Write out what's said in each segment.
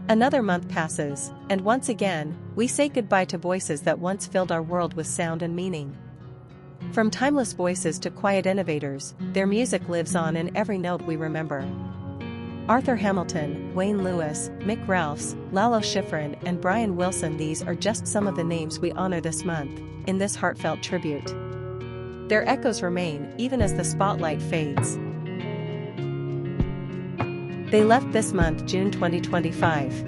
Another month passes, and once again, we say goodbye to voices that once filled our world with sound and meaning. From timeless voices to quiet innovators, their music lives on in every note we remember. Arthur Hamilton, Wayne Lewis, Mick Ralphs, Lalo Schifrin, and Brian Wilson. These are just some of the names we honor this month, in this heartfelt tribute. Their echoes remain, even as the spotlight fades. They left this month, June 2025.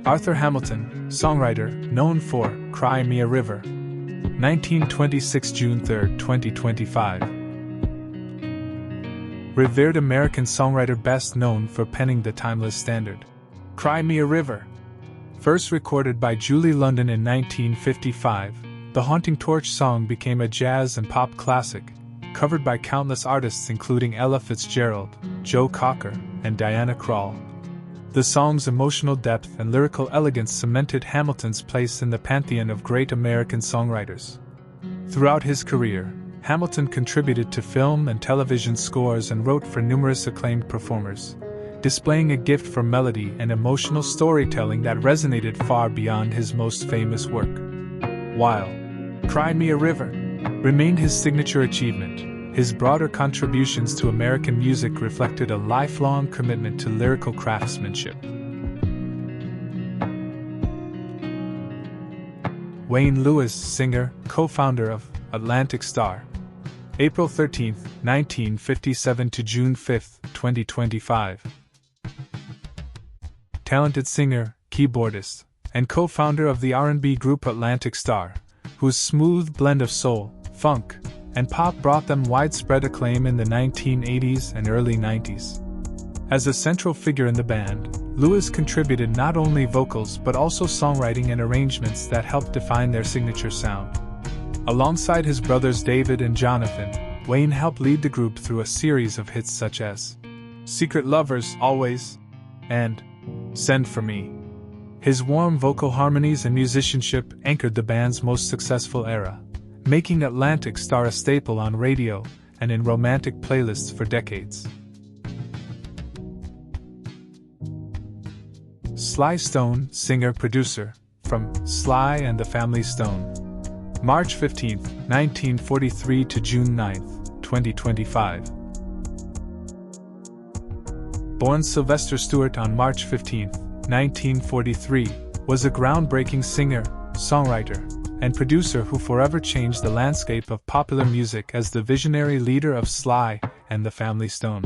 Arthur Hamilton, songwriter, known for Cry Me a River. 1926 June 3, 2025. Revered American songwriter best known for penning the timeless standard, Cry Me a River. First recorded by Julie London in 1955, the haunting torch song became a jazz and pop classic, covered by countless artists including Ella Fitzgerald, Joe Cocker, and Diana Krall. The song's emotional depth and lyrical elegance cemented Hamilton's place in the pantheon of great American songwriters. Throughout his career, Hamilton contributed to film and television scores and wrote for numerous acclaimed performers, displaying a gift for melody and emotional storytelling that resonated far beyond his most famous work. While Cry Me a River remained his signature achievement, his broader contributions to American music reflected a lifelong commitment to lyrical craftsmanship. Wayne Lewis, singer, co-founder of Atlantic Starr. April 13, 1957 to June 5, 2025. Talented singer, keyboardist, and co-founder of the R&B group Atlantic Starr, whose smooth blend of soul, funk, and pop brought them widespread acclaim in the 1980s and early 90s. As a central figure in the band, Lewis contributed not only vocals but also songwriting and arrangements that helped define their signature sound. Alongside his brothers David and Jonathan, Wayne helped lead the group through a series of hits such as Secret Lovers, Always, and Send For Me. His warm vocal harmonies and musicianship anchored the band's most successful era, making Atlantic Starr a staple on radio and in romantic playlists for decades. Sly Stone, singer-producer, from Sly and the Family Stone. March 15, 1943 to June 9, 2025. Born Sylvester Stewart on March 15, 1943, was a groundbreaking singer, songwriter, and producer who forever changed the landscape of popular music as the visionary leader of Sly and the Family Stone.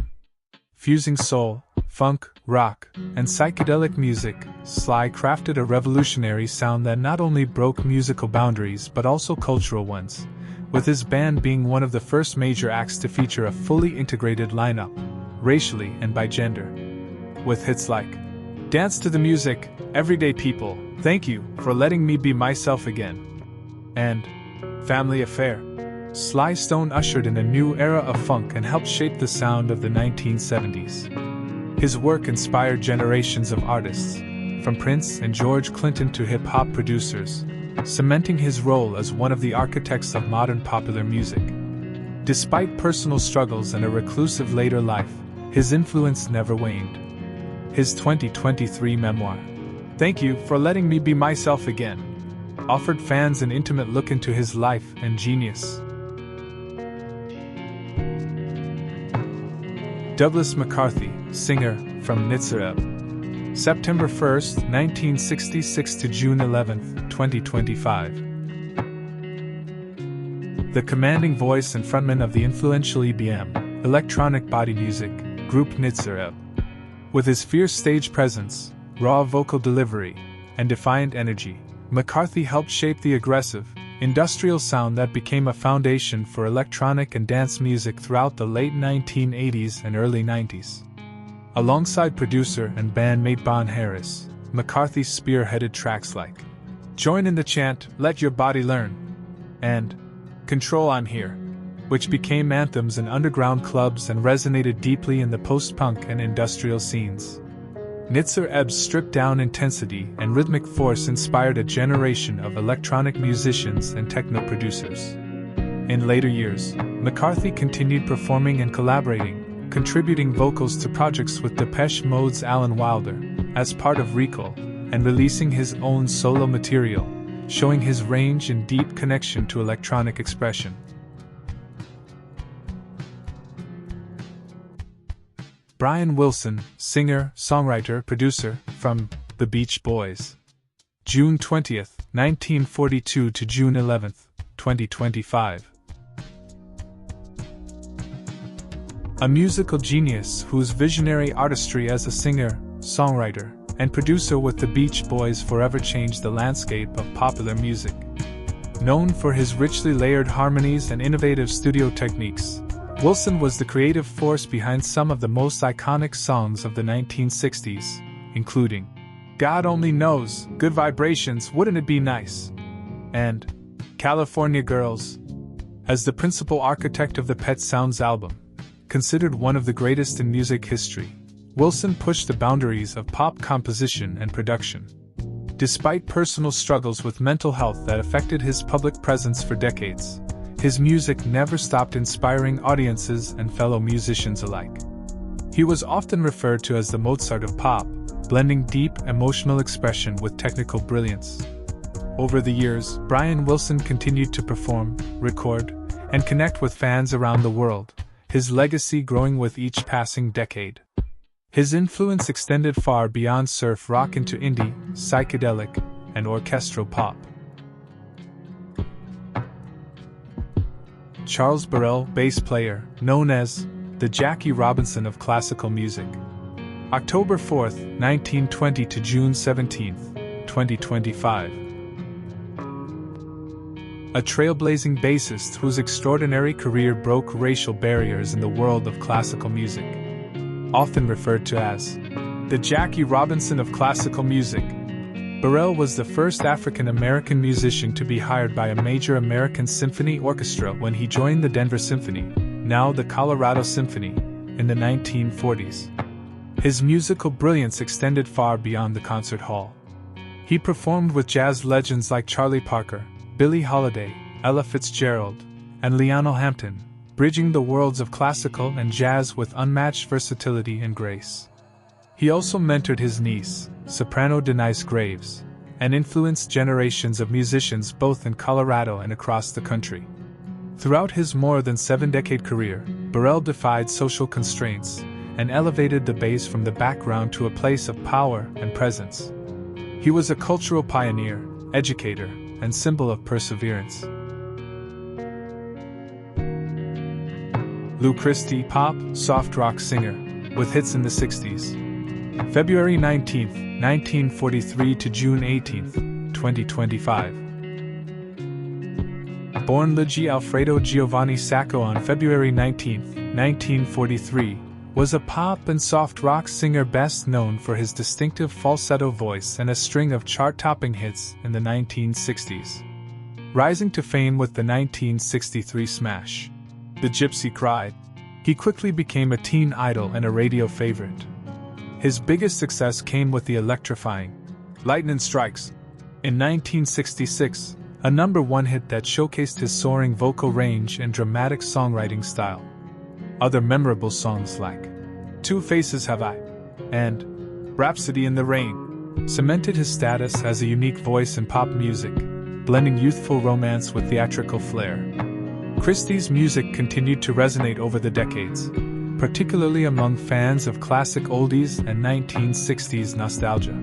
Fusing soul, funk, rock, and psychedelic music, Sly crafted a revolutionary sound that not only broke musical boundaries but also cultural ones, with his band being one of the first major acts to feature a fully integrated lineup, racially and by gender. With hits like Dance to the Music, Everyday People, Thank You for Letting Me Be Myself Again, and Family Affair, Sly Stone ushered in a new era of funk and helped shape the sound of the 1970s. His work inspired generations of artists, from Prince and George Clinton to hip-hop producers, cementing his role as one of the architects of modern popular music. Despite personal struggles and a reclusive later life, his influence never waned. His 2023 memoir, Thank You for Letting Me Be Myself Again, offered fans an intimate look into his life and genius. Douglas McCarthy, singer, from Nitzareb. September 1, 1966 to June 11, 2025. The commanding voice and frontman of the influential EBM, electronic body music, group Nitzareb. With his fierce stage presence, raw vocal delivery, and defiant energy, McCarthy helped shape the aggressive, industrial sound that became a foundation for electronic and dance music throughout the late 1980s and early 90s. Alongside producer and bandmate Bon Harris, McCarthy spearheaded tracks like Join in the Chant, Let Your Body Learn, and Control I'm Here, which became anthems in underground clubs and resonated deeply in the post-punk and industrial scenes. Nitzareb's stripped-down intensity and rhythmic force inspired a generation of electronic musicians and techno producers. In later years, McCarthy continued performing and collaborating, contributing vocals to projects with Depeche Mode's Alan Wilder, as part of Recall, and releasing his own solo material, showing his range and deep connection to electronic expression. Brian Wilson, singer, songwriter, producer, from The Beach Boys. June 20th, 1942 to June 11th, 2025. A musical genius whose visionary artistry as a singer, songwriter, and producer with the Beach Boys forever changed the landscape of popular music. Known for his richly layered harmonies and innovative studio techniques, Wilson was the creative force behind some of the most iconic songs of the 1960s, including God Only Knows, Good Vibrations, Wouldn't It Be Nice? And California Girls. As the principal architect of the Pet Sounds album, considered one of the greatest in music history, Wilson pushed the boundaries of pop composition and production. Despite personal struggles with mental health that affected his public presence for decades, his music never stopped inspiring audiences and fellow musicians alike. He was often referred to as the Mozart of pop, blending deep emotional expression with technical brilliance. Over the years, Brian Wilson continued to perform, record, and connect with fans around the world, his legacy growing with each passing decade. His influence extended far beyond surf rock into indie, psychedelic, and orchestral pop. Charles Burrell, bass player, known as the Jackie Robinson of classical music. October 4th, 1920 to June 17th, 2025. A trailblazing bassist whose extraordinary career broke racial barriers in the world of classical music. Often referred to as the Jackie Robinson of classical music, Burrell was the first African-American musician to be hired by a major American symphony orchestra when he joined the Denver Symphony, now the Colorado Symphony, in the 1940s. His musical brilliance extended far beyond the concert hall. He performed with jazz legends like Charlie Parker, Billie Holiday, Ella Fitzgerald, and Lionel Hampton, bridging the worlds of classical and jazz with unmatched versatility and grace. He also mentored his niece, soprano Denise Graves, and influenced generations of musicians both in Colorado and across the country. Throughout his more than 7-decade career, Burrell defied social constraints and elevated the bass from the background to a place of power and presence. He was a cultural pioneer, educator, and symbol of perseverance. Lou Christie, pop, soft rock singer, with hits in the 60s. February 19, 1943 to June 18, 2025. Born Luigi Alfredo Giovanni Sacco on February 19, 1943, was a pop and soft rock singer best known for his distinctive falsetto voice and a string of chart-topping hits in the 1960s. Rising to fame with the 1963 smash, The Gypsy Cried, he quickly became a teen idol and a radio favorite. His biggest success came with the electrifying Lightnin' Strikes in 1966, a #1 hit that showcased his soaring vocal range and dramatic songwriting style. Other memorable songs like Two Faces Have I and Rhapsody in the Rain cemented his status as a unique voice in pop music, blending youthful romance with theatrical flair. Christie's music continued to resonate over the decades, particularly among fans of classic oldies and 1960s nostalgia.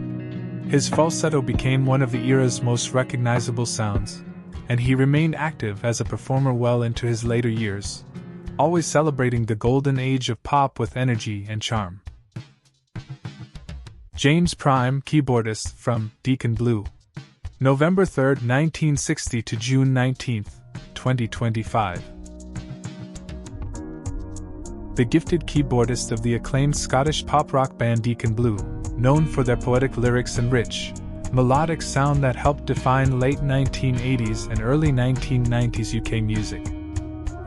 His falsetto became one of the era's most recognizable sounds, and he remained active as a performer well into his later years, always celebrating the golden age of pop with energy and charm. James Prime, keyboardist, from Deacon Blue. November 3, 1960 to June 19, 2025. The gifted keyboardist of the acclaimed Scottish pop-rock band Deacon Blue, known for their poetic lyrics and rich, melodic sound that helped define late 1980s and early 1990s UK music.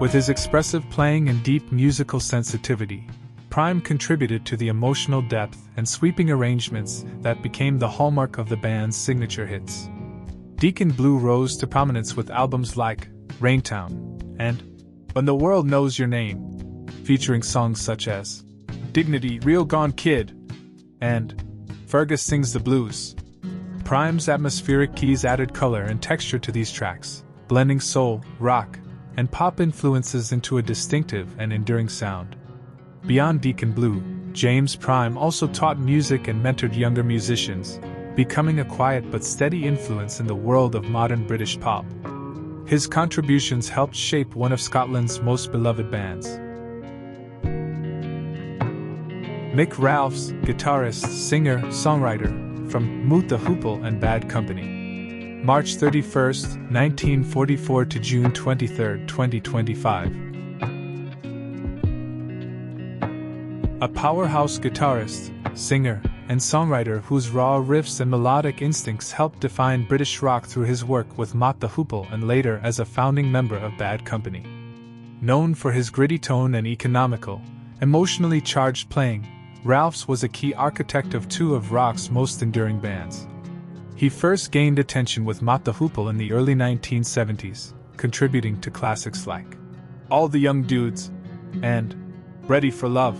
With his expressive playing and deep musical sensitivity, Prime contributed to the emotional depth and sweeping arrangements that became the hallmark of the band's signature hits. Deacon Blue rose to prominence with albums like Raintown and When the World Knows Your Name, featuring songs such as Dignity, Real Gone Kid, and Fergus Sings the Blues. Prime's atmospheric keys added color and texture to these tracks, blending soul, rock, and pop influences into a distinctive and enduring sound. Beyond Deacon Blue, James Prime also taught music and mentored younger musicians, becoming a quiet but steady influence in the world of modern British pop. His contributions helped shape one of Scotland's most beloved bands. Mick Ralphs, guitarist, singer, songwriter, from Moot the Hoople and Bad Company. March 31, 1944 to June 23, 2025. A powerhouse guitarist, singer, and songwriter whose raw riffs and melodic instincts helped define British rock through his work with Mott the Hoople and later as a founding member of Bad Company. Known for his gritty tone and economical, emotionally charged playing, Ralphs was a key architect of two of rock's most enduring bands. He first gained attention with Mott the Hoople in the early 1970s, contributing to classics like All the Young Dudes and Ready for Love.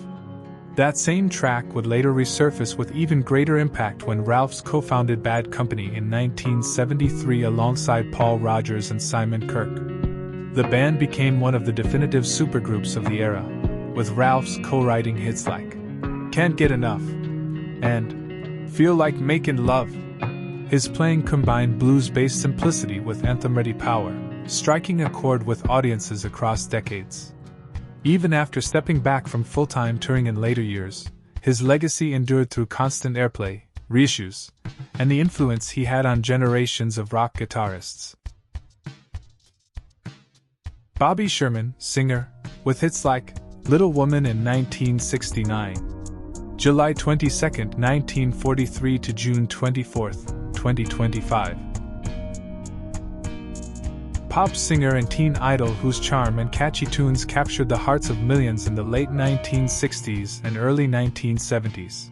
That same track would later resurface with even greater impact when Ralphs co-founded Bad Company in 1973 alongside Paul Rodgers and Simon Kirke. The band became one of the definitive supergroups of the era, with Ralphs co-writing hits like Can't Get Enough and Feel Like Making Love. His playing combined blues-based simplicity with anthem-ready power, striking a chord with audiences across decades. Even after stepping back from full-time touring in later years, his legacy endured through constant airplay, reissues, and the influence he had on generations of rock guitarists. Bobby Sherman, singer, with hits like Little Woman in 1969, July 22, 1943 to June 24, 2025. Pop singer and teen idol whose charm and catchy tunes captured the hearts of millions in the late 1960s and early 1970s.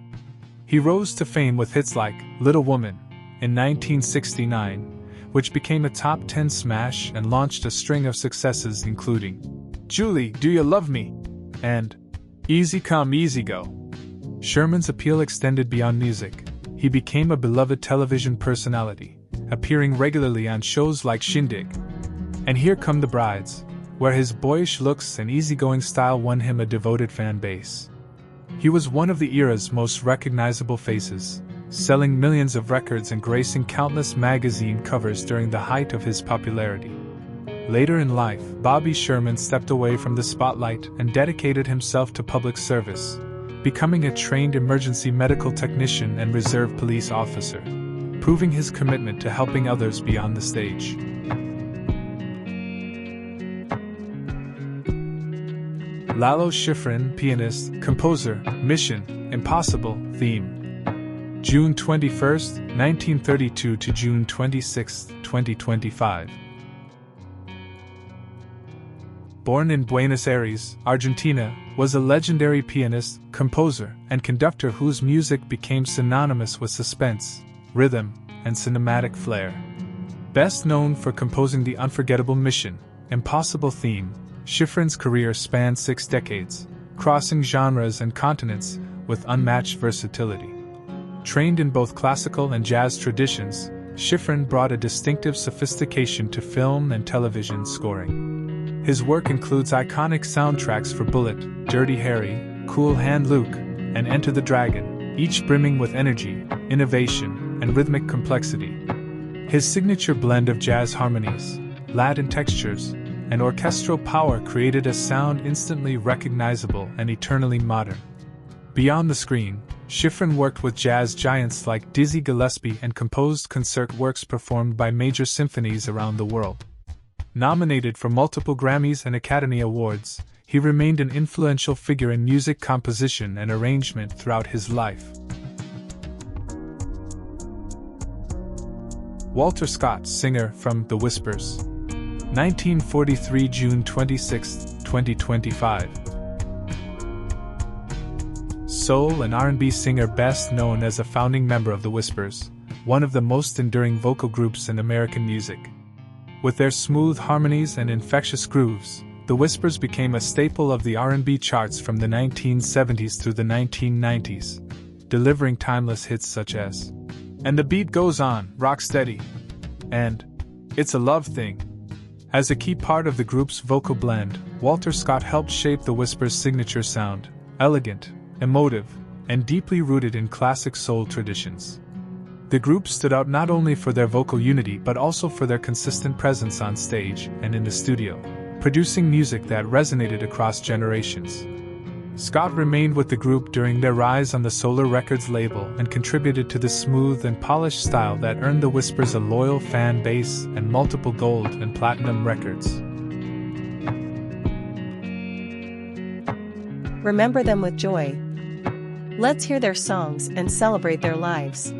He rose to fame with hits like Little Woman in 1969, which became a top 10 smash and launched a string of successes including Julie, Do You Love Me? And Easy Come, Easy Go. Sherman's appeal extended beyond music. He became a beloved television personality, appearing regularly on shows like Shindig and Here Come the Brides, where his boyish looks and easygoing style won him a devoted fan base. He was one of the era's most recognizable faces, selling millions of records and gracing countless magazine covers during the height of his popularity. Later in life, Bobby Sherman stepped away from the spotlight and dedicated himself to public service, becoming a trained emergency medical technician and reserve police officer, proving his commitment to helping others beyond the stage. Lalo Schifrin, pianist, composer, Mission, Impossible, Theme. June 21, 1932 to June 26, 2025. Born in Buenos Aires, Argentina, was a legendary pianist, composer, and conductor whose music became synonymous with suspense, rhythm, and cinematic flair. Best known for composing the unforgettable Mission, Impossible theme, Schifrin's career spanned 6 decades, crossing genres and continents with unmatched versatility. Trained in both classical and jazz traditions, Schifrin brought a distinctive sophistication to film and television scoring. His work includes iconic soundtracks for Bullet, Dirty Harry, Cool Hand Luke, and Enter the Dragon, each brimming with energy, innovation, and rhythmic complexity. His signature blend of jazz harmonies, Latin textures, and orchestral power created a sound instantly recognizable and eternally modern. Beyond the screen, Schifrin worked with jazz giants like Dizzy Gillespie and composed concert works performed by major symphonies around the world. Nominated for multiple Grammys and Academy Awards, he remained an influential figure in music composition and arrangement throughout his life. Walter Scott, singer from The Whispers. 1943 June 26, 2025. Soul and R&B singer best known as a founding member of The Whispers, one of the most enduring vocal groups in American music. With their smooth harmonies and infectious grooves, The Whispers became a staple of the R&B charts from the 1970s through the 1990s, delivering timeless hits such as "And the Beat Goes On, Rock Steady," and "It's a Love Thing." As a key part of the group's vocal blend, Walter Scott helped shape the Whispers' signature sound, elegant, emotive, and deeply rooted in classic soul traditions. The group stood out not only for their vocal unity but also for their consistent presence on stage and in the studio, producing music that resonated across generations. Scott remained with the group during their rise on the Solar Records label and contributed to the smooth and polished style that earned the Whispers a loyal fan base and multiple gold and platinum records. Remember them with joy. Let's hear their songs and celebrate their lives.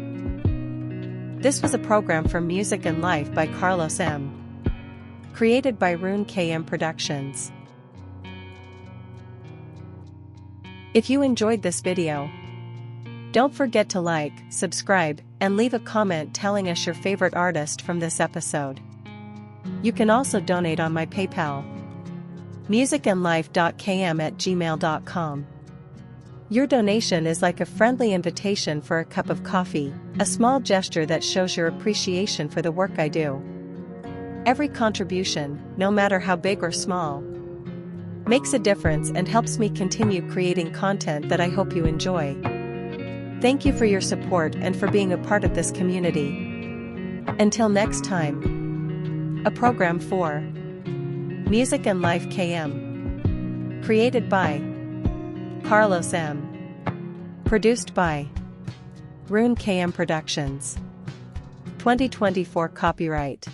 This was a program from Music and Life by Karlos M. Created by Rune KM Productions. If you enjoyed this video, don't forget to like, subscribe, and leave a comment telling us your favorite artist from this episode. You can also donate on my PayPal, musicandlife.km@gmail.com. Your donation is like a friendly invitation for a cup of coffee, a small gesture that shows your appreciation for the work I do. Every contribution, no matter how big or small, makes a difference and helps me continue creating content that I hope you enjoy. Thank you for your support and for being a part of this community. Until next time, a program for Music and Life KM. Created by Karlos M. Produced by Rune KM Productions. 2024 copyright.